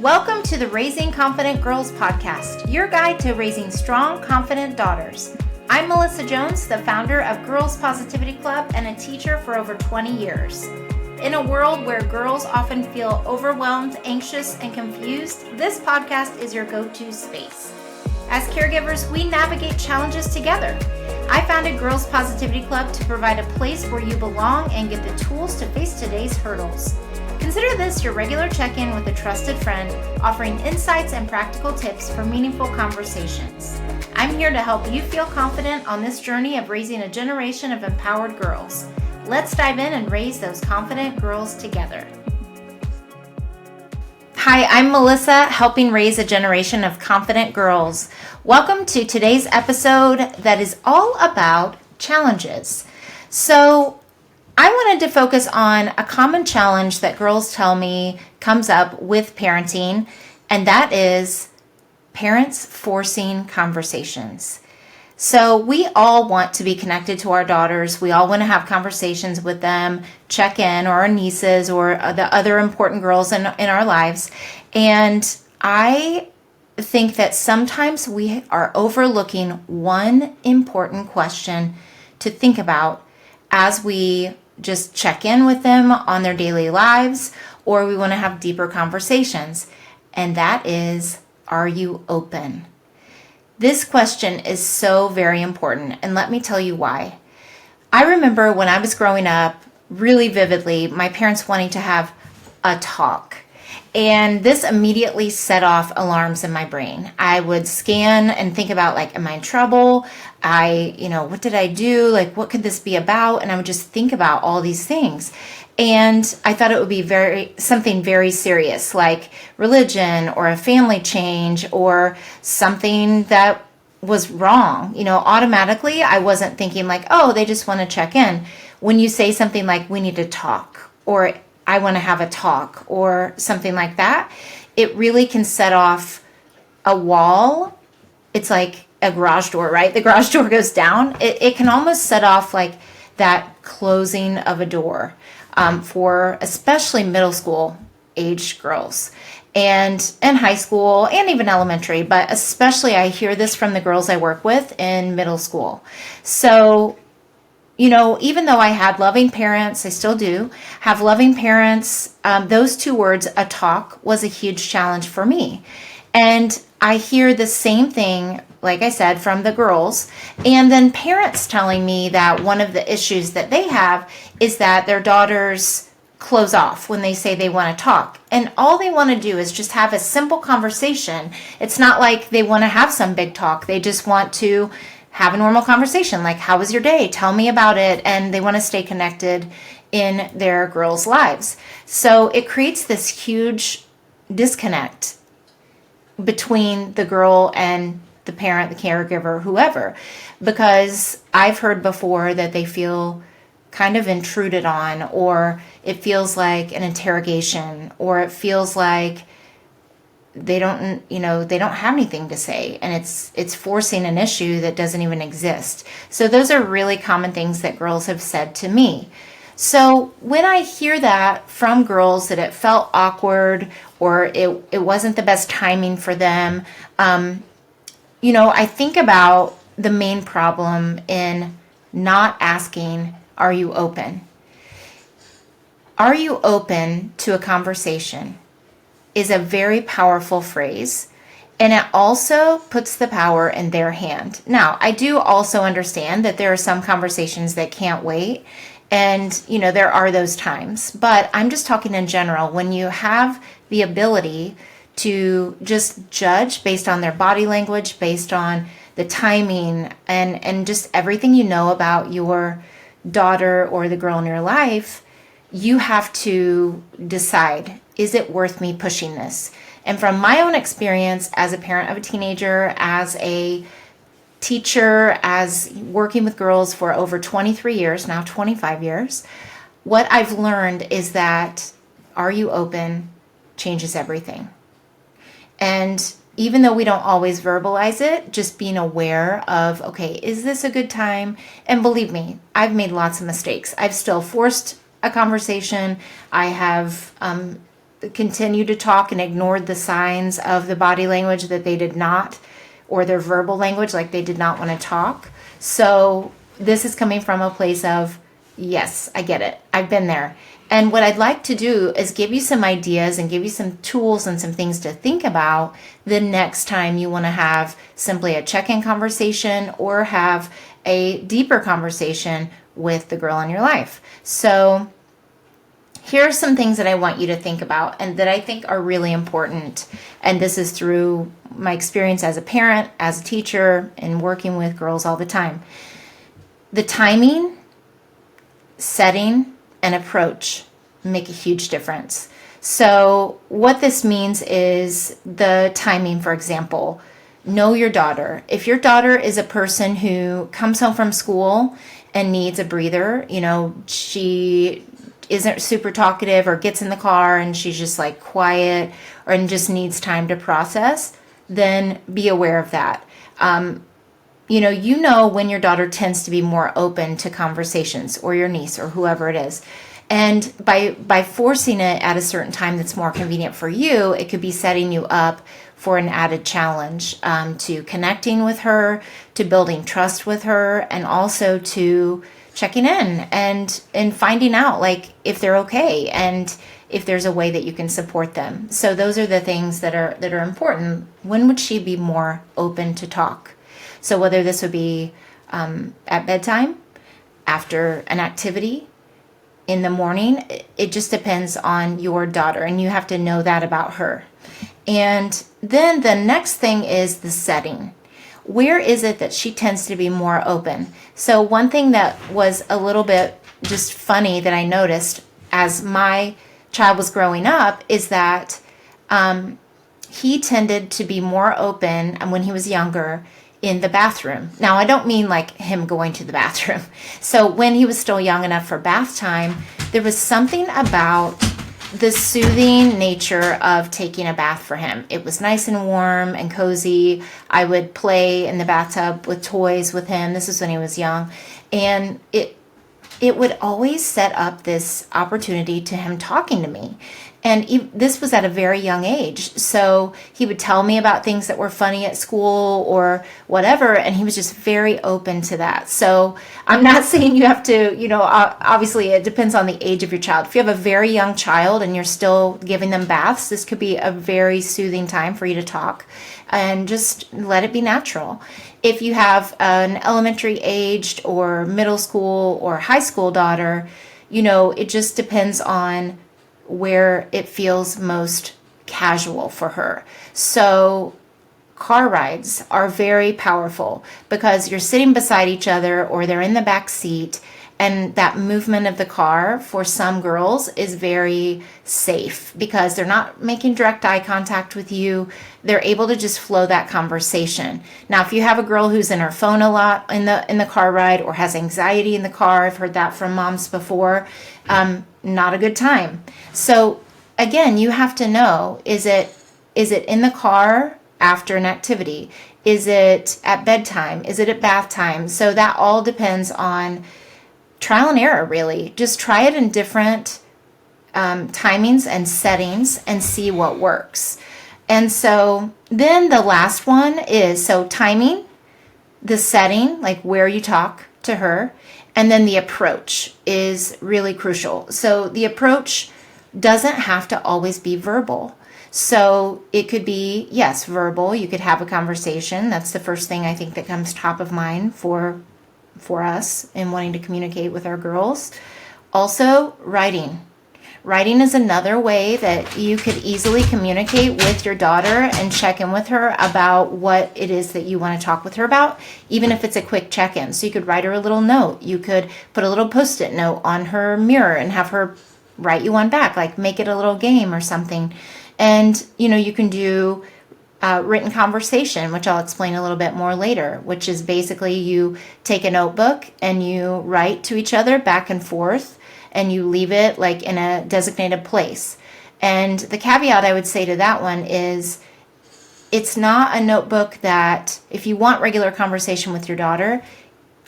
Welcome to the Raising Confident Girls podcast, your guide to raising strong, confident daughters. I'm Melissa Jones, the founder of Girls Positivity Club and a teacher for over 20 years. In a world where girls often feel overwhelmed, anxious, and confused, this podcast is your go-to space. As caregivers, we navigate challenges together. I founded Girls Positivity Club to provide a place where you belong and get the tools to face today's hurdles. Consider this your regular check-in with a trusted friend, offering insights and practical tips for meaningful conversations. I'm here to help you feel confident on this journey of raising a generation of empowered girls. Let's dive in and raise those confident girls together. Hi, I'm Melissa, helping raise a generation of confident girls. Welcome to today's episode that is all about challenges. So, I wanted to focus on a common challenge that girls tell me comes up with parenting, and that is parents forcing conversations. So we all want to be connected to our daughters. We all want to have conversations with them, check in, or our nieces or the other important girls in our lives. And I think that sometimes we are overlooking one important question to think about as we just check in with them on their daily lives, or we want to have deeper conversations. And that is, are you open? This question is so very important, and let me tell you why. I remember when I was growing up really vividly, my parents wanting to have a talk. And this immediately set off alarms in my brain. I would scan and think about, like, am I in trouble? What did I do? Like, what could this be about? And I would just think about all these things. And I thought it would be something very serious, like religion or a family change or something that was wrong. Automatically, I wasn't thinking like, oh, they just want to check in. When you say something like, we need to talk, or I want to have a talk, or something like that, it really can set off a wall. It's like a garage door, right? The garage door goes down. It can almost set off like that closing of a door for especially middle school age girls and high school and even elementary, but especially I hear this from the girls I work with in middle school. So even though I had loving parents, I still do have loving parents, those two words, a talk, was a huge challenge for me. And I hear the same thing, like I said, from the girls, and then parents telling me that one of the issues that they have is that their daughters close off when they say they want to talk. And all they want to do is just have a simple conversation. It's not like they want to have some big talk. They just want to have a normal conversation, like, how was your day? Tell me about it. And they want to stay connected in their girls' lives. So it creates this huge disconnect between the girl and the parent, the caregiver, whoever, because I've heard before that they feel kind of intruded on, or it feels like an interrogation, or it feels like they don't have anything to say, and it's forcing an issue that doesn't even exist. So those are really common things that girls have said to me. So when I hear that from girls, that it felt awkward or it wasn't the best timing for them, I think about the main problem in not asking, are you open? Are you open to a conversation? Is a very powerful phrase, and it also puts the power in their hand. Now, I do also understand that there are some conversations that can't wait, and there are those times, but I'm just talking in general. When you have the ability to just judge based on their body language, based on the timing, and just everything you know about your daughter or the girl in your life, you have to decide, is it worth me pushing this? And from my own experience as a parent of a teenager, as a teacher, as working with girls for over 23 years, now 25 years, what I've learned is that are you open changes everything. And even though we don't always verbalize it, just being aware of, okay, is this a good time? And believe me, I've made lots of mistakes. I've still forced a conversation. I have continued to talk and ignored the signs of the body language that they did not, or their verbal language, like they did not want to talk. So this is coming from a place of, yes, I get it. I've been there. And what I'd like to do is give you some ideas and give you some tools and some things to think about the next time you want to have simply a check-in conversation or have a deeper conversation with the girl in your life. So here are some things that I want you to think about and that I think are really important. And this is through my experience as a parent, as a teacher, and working with girls all the time. The timing, setting, and approach make a huge difference. So what this means is the timing, for example. Know your daughter. If your daughter is a person who comes home from school and needs a breather, she isn't super talkative or gets in the car and she's just like quiet and just needs time to process, then be aware of that. You know when your daughter tends to be more open to conversations, or your niece or whoever it is. And by forcing it at a certain time that's more convenient for you, it could be setting you up for an added challenge to connecting with her, to building trust with her, and also to checking in and finding out like if they're okay and if there's a way that you can support them. So those are the things that are important. When would she be more open to talk? So whether this would be at bedtime, after an activity, in the morning, it just depends on your daughter, and you have to know that about her. And then the next thing is the setting. Where is it that she tends to be more open? So one thing that was a little bit just funny that I noticed as my child was growing up is that he tended to be more open when he was younger in the bathroom. Now, I don't mean like him going to the bathroom. So when he was still young enough for bath time, there was something about the soothing nature of taking a bath for him. It was nice and warm and cozy. I would play in the bathtub with toys with him. This is when he was young. And it would always set up this opportunity to him talking to me. And this was at a very young age. So he would tell me about things that were funny at school or whatever, and he was just very open to that. So I'm not saying you have to, obviously it depends on the age of your child. If you have a very young child and you're still giving them baths, this could be a very soothing time for you to talk and just let it be natural. If you have an elementary aged or middle school or high school daughter, it just depends on where it feels most casual for her. So car rides are very powerful because you're sitting beside each other or they're in the back seat, and that movement of the car for some girls is very safe because they're not making direct eye contact with you. They're able to just flow that conversation. Now, if you have a girl who's in her phone a lot in the car ride or has anxiety in the car, I've heard that from moms before, not a good time. So again, you have to know, is it in the car after an activity? Is it at bedtime? Is it at bath time? So that all depends on trial and error, really. Just try it in different timings and settings and see what works. And so then the last one is, so timing, the setting, like where you talk to her, and then the approach is really crucial. So the approach doesn't have to always be verbal. So it could be, yes, verbal. You could have a conversation. That's the first thing I think that comes top of mind for us in wanting to communicate with our girls. Also, writing. Writing is another way that you could easily communicate with your daughter and check in with her about what it is that you want to talk with her about, even if it's a quick check-in. So you could write her a little note. You could put a little Post-it note on her mirror and have her write you one back, like make it a little game or something. And, you can do written conversation, which I'll explain a little bit more later, which is basically you take a notebook and you write to each other back and forth, and you leave it like in a designated place. And the caveat I would say to that one is it's not a notebook that, if you want regular conversation with your daughter,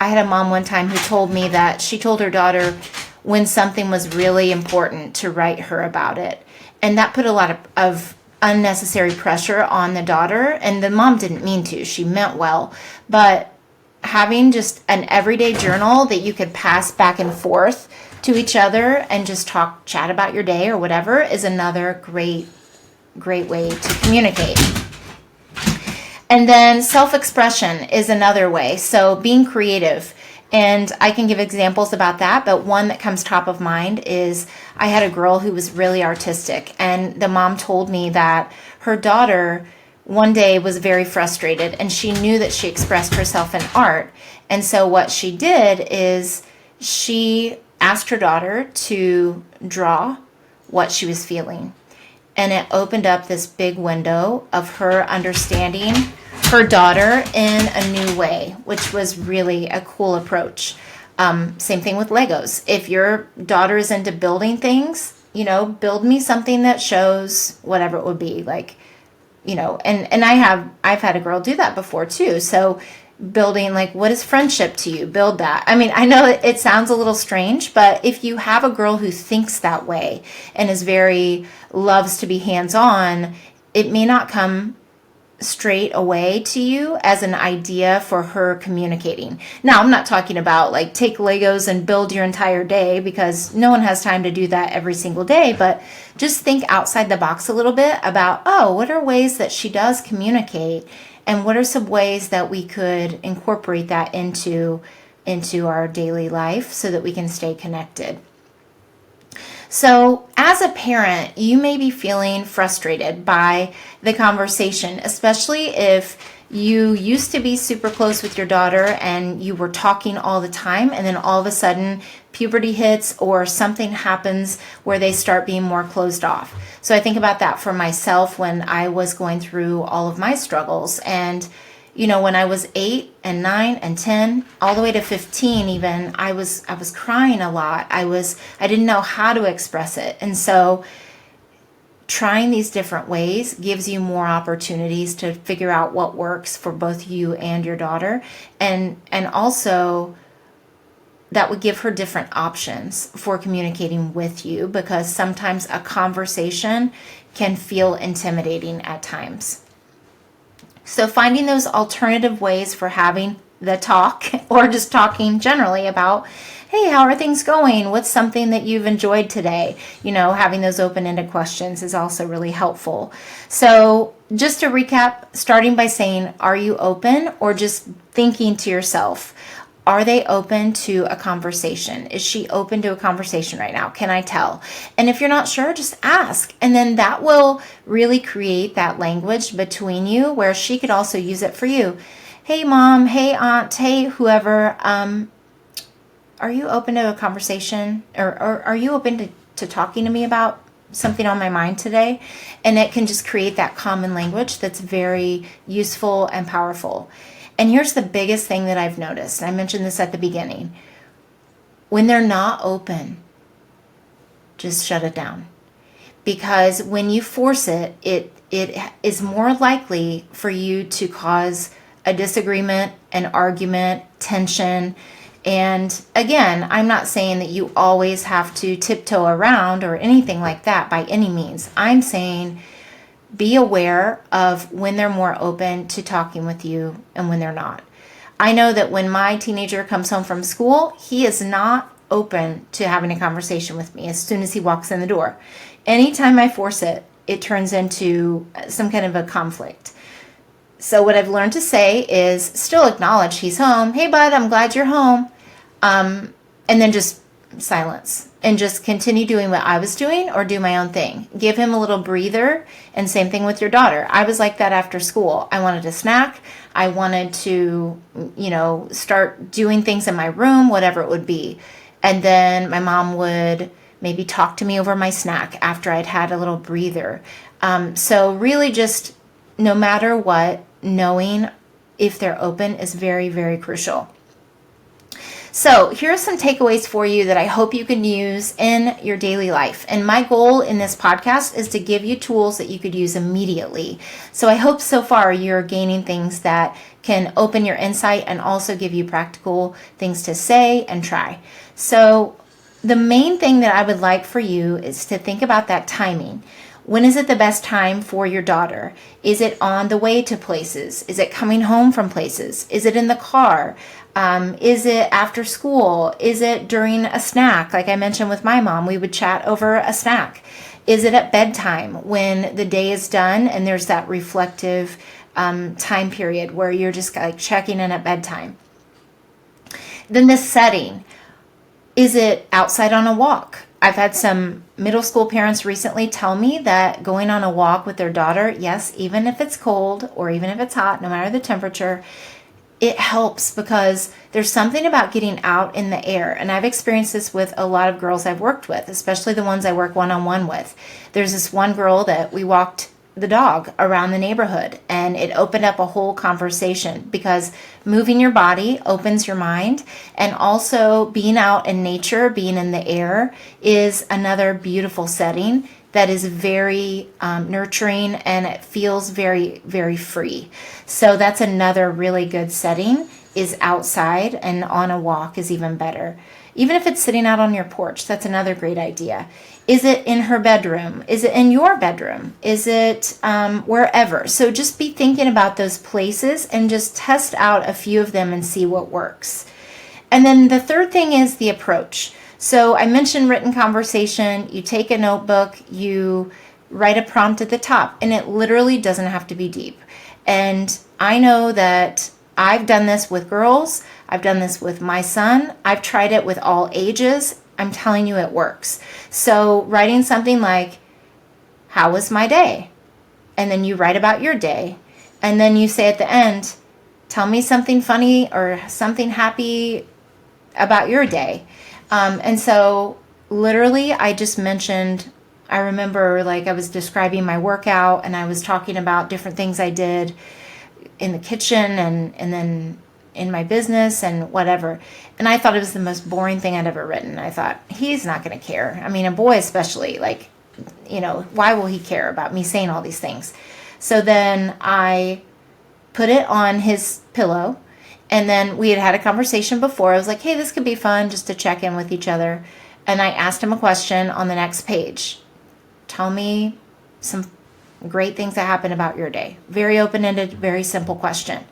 I had a mom one time who told me that she told her daughter when something was really important to write her about it. And that put a lot of unnecessary pressure on the daughter. And the mom didn't mean to. She meant well. But having just an everyday journal that you could pass back and forth to each other and just chat about your day or whatever is another great way to communicate. And then self-expression is another way. So being creative. And I can give examples about that, but one that comes top of mind is I had a girl who was really artistic, and the mom told me that her daughter one day was very frustrated, and she knew that she expressed herself in art. And so what she did is she asked her daughter to draw what she was feeling. And it opened up this big window of her understanding her daughter in a new way, which was really a cool approach. Same thing with Legos. If your daughter is into building things, build me something that shows whatever it would be, like, and I've had a girl do that before too. So building, like, what is friendship to you? Build that. I mean, I know it sounds a little strange, but if you have a girl who thinks that way and loves to be hands-on, it may not come straight away to you as an idea for her communicating. Now, I'm not talking about like take Legos and build your entire day, because no one has time to do that every single day, but just think outside the box a little bit about, what are ways that she does communicate, and what are some ways that we could incorporate that into our daily life so that we can stay connected. So as a parent, you may be feeling frustrated by the conversation, especially if you used to be super close with your daughter and you were talking all the time, and then all of a sudden puberty hits or something happens where they start being more closed off. So I think about that for myself when I was going through all of my struggles. And when I was 8 and 9 and 10, all the way to 15 even, I was crying a lot. I didn't know how to express it. And so trying these different ways gives you more opportunities to figure out what works for both you and your daughter. And also that would give her different options for communicating with you, because sometimes a conversation can feel intimidating at times. So finding those alternative ways for having the talk, or just talking generally about, hey, how are things going? What's something that you've enjoyed today? Having those open-ended questions is also really helpful. So just to recap, starting by saying, are you open? Or just thinking to yourself, are they open to a conversation? Is she open to a conversation right now? Can I tell? And if you're not sure, just ask. And then that will really create that language between you where she could also use it for you. Hey, mom. Hey, aunt. Hey, whoever. Are you open to a conversation? Or are you open to talking to me about something on my mind today? And it can just create that common language that's very useful and powerful. And here's the biggest thing that I've noticed. I mentioned this at the beginning. When they're not open, just shut it down. Because when you force it, it is more likely for you to cause a disagreement, an argument, tension. And again, I'm not saying that you always have to tiptoe around or anything like that by any means. I'm saying be aware of when they're more open to talking with you and when they're not. I know that when my teenager comes home from school, he is not open to having a conversation with me as soon as he walks in the door. Anytime I force it, it turns into some kind of a conflict. So what I've learned to say is still acknowledge he's home. Hey, bud, I'm glad you're home. And then just silence and just continue doing what I was doing or do my own thing. Give him a little breather, and same thing with your daughter. I was like that after school. I wanted a snack. I wanted to, start doing things in my room, whatever it would be. And then my mom would maybe talk to me over my snack after I'd had a little breather. So really just no matter what, knowing if they're open is very, very crucial. So here are some takeaways for you that I hope you can use in your daily life. And my goal in this podcast is to give you tools that you could use immediately. So I hope so far you're gaining things that can open your insight and also give you practical things to say and try. So the main thing that I would like for you is to think about that timing. When is it the best time for your daughter? Is it on the way to places? Is it coming home from places? Is it in the car? Is it after school? Is it during a snack? Like I mentioned with my mom, we would chat over a snack. Is it at bedtime when the day is done and there's that reflective time period where you're just like checking in at bedtime? Then the setting. Is it outside on a walk? I've had some middle school parents recently tell me that going on a walk with their daughter, yes, even if it's cold or even if it's hot, no matter the temperature, it helps because there's something about getting out in the air. And I've experienced this with a lot of girls I've worked with, especially the ones I work one-on-one with. There's this one girl that we walked the dog around the neighborhood, and it opened up a whole conversation because moving your body opens your mind, and also being out in nature, being in the air is another beautiful setting that is very nurturing, and it feels very, very free. So that's another really good setting, is outside, and on a walk is even better. Even if it's sitting out on your porch, that's another great idea. Is it in her bedroom? Is it in your bedroom? Is it wherever? So just be thinking about those places and just test out a few of them and see what works. And then the third thing is the approach. So I mentioned written conversation. You take a notebook, you write a prompt at the top, and it literally doesn't have to be deep. And I know that I've done this with girls. I've done this with my son. I've tried it with all ages. I'm telling you, it works. So writing something like, how was my day? And then you write about your day. And then you say at the end, tell me something funny or something happy about your day. And so literally I just mentioned, I remember like I was describing my workout and I was talking about different things I did in the kitchen and then in my business and whatever. And I thought it was the most boring thing I'd ever written. I thought, he's not going to care. I mean, a boy especially, like, you know, why will he care about me saying all these things? So then I put it on his pillow, and then we had had a conversation before. I was like, hey, this could be fun just to check in with each other. And I asked him a question on the next page. Tell me some great things that happened about your day. Very open-ended, very simple question.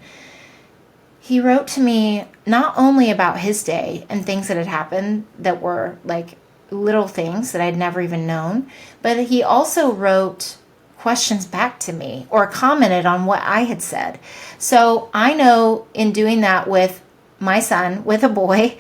He wrote to me not only about his day and things that had happened that were like little things that I'd never even known, but he also wrote questions back to me or commented on what I had said. So I know in doing that with my son, with a boy,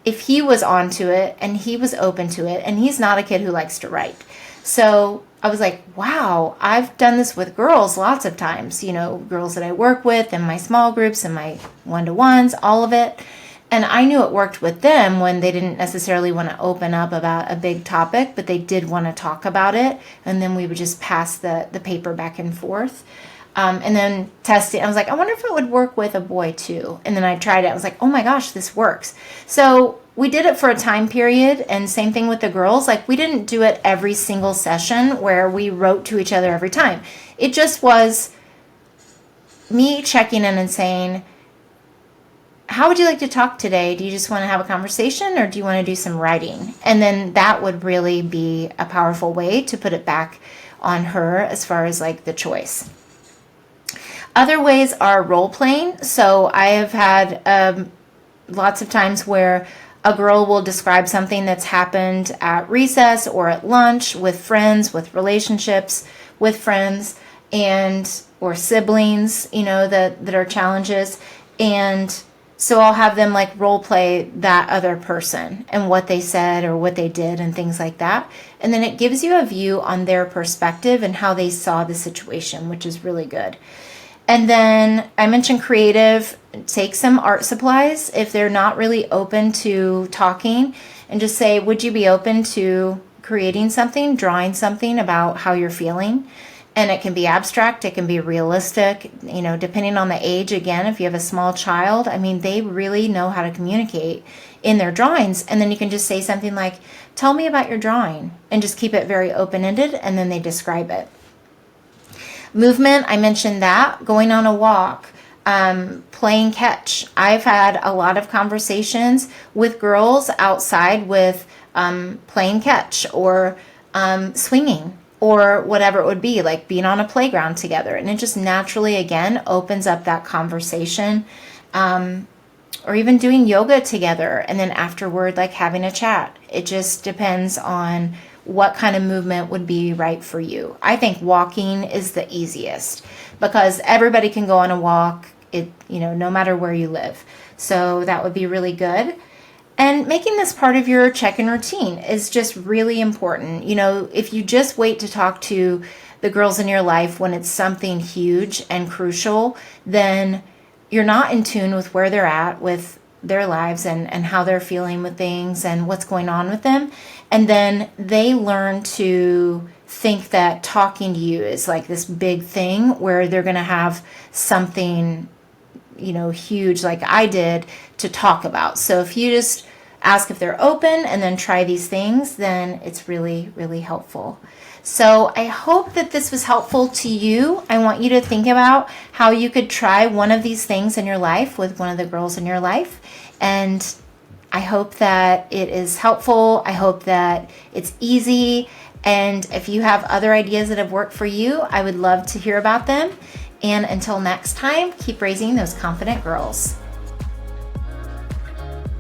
if he was onto it and he was open to it, and he's not a kid who likes to write. So I was like, wow, I've done this with girls lots of times, you know, girls that I work with and my small groups and my one-to-ones, all of it. And I knew it worked with them when they didn't necessarily want to open up about a big topic, but they did want to talk about it. And then we would just pass the paper back and forth. And then test it. I was like, I wonder if it would work with a boy too. And then I tried it. I was like, oh my gosh, this works. So we did it for a time period, and same thing with the girls. Like, we didn't do it every single session where we wrote to each other every time. It just was me checking in and saying, how would you like to talk today? Do you just want to have a conversation, or do you want to do some writing? And then that would really be a powerful way to put it back on her as far as like the choice. Other ways are role playing. So I have had lots of times where a girl will describe something that's happened at recess or at lunch with friends, with relationships with friends, and or siblings, you know, that are challenges. And so I'll have them like role play that other person and what they said or what they did and things like that. And then it gives you a view on their perspective and how they saw the situation, which is really good. And then I mentioned creative. Take some art supplies if they're not really open to talking, and just say, would you be open to creating something, drawing something about how you're feeling? And it can be abstract, it can be realistic, you know, depending on the age. Again, if you have a small child, I mean, they really know how to communicate in their drawings. And then you can just say something like, tell me about your drawing, and just keep it very open-ended, and then they describe it. Movement, I mentioned that. Going on a walk. playing catch. I've had a lot of conversations with girls outside with playing catch or swinging or whatever it would be, like being on a playground together. And it just naturally, again, opens up that conversation. Or even doing yoga together and then afterward, like having a chat. It just depends on what kind of movement would be right for you. I think walking is the easiest because everybody can go on a walk, no matter where you live. So that would be really good. And making this part of your check-in routine is just really important. If you just wait to talk to the girls in your life when it's something huge and crucial, then you're not in tune with where they're at with their lives and how they're feeling with things and what's going on with them. And then they learn to think that talking to you is like this big thing where they're going to have something, huge like I did to talk about. So if you just ask if they're open and then try these things, then it's really, really helpful. So I hope that this was helpful to you. I want you to think about how you could try one of these things in your life with one of the girls in your life. And I hope that it is helpful. I hope that it's easy. And if you have other ideas that have worked for you, I would love to hear about them. And until next time, keep raising those confident girls.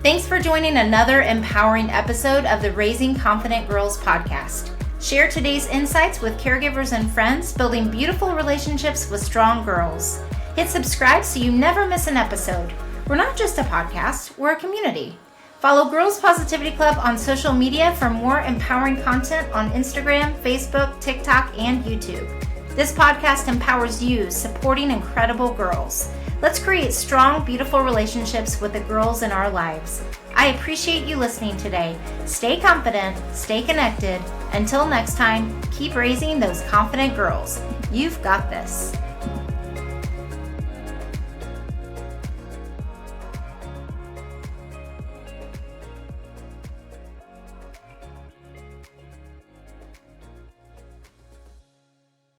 Thanks for joining another empowering episode of the Raising Confident Girls podcast. Share today's insights with caregivers and friends, building beautiful relationships with strong girls. Hit subscribe so you never miss an episode. We're not just a podcast, we're a community. Follow Girls Positivity Club on social media for more empowering content on Instagram, Facebook, TikTok, and YouTube. This podcast empowers you, supporting incredible girls. Let's create strong, beautiful relationships with the girls in our lives. I appreciate you listening today. Stay confident, stay connected. Until next time, keep raising those confident girls. You've got this.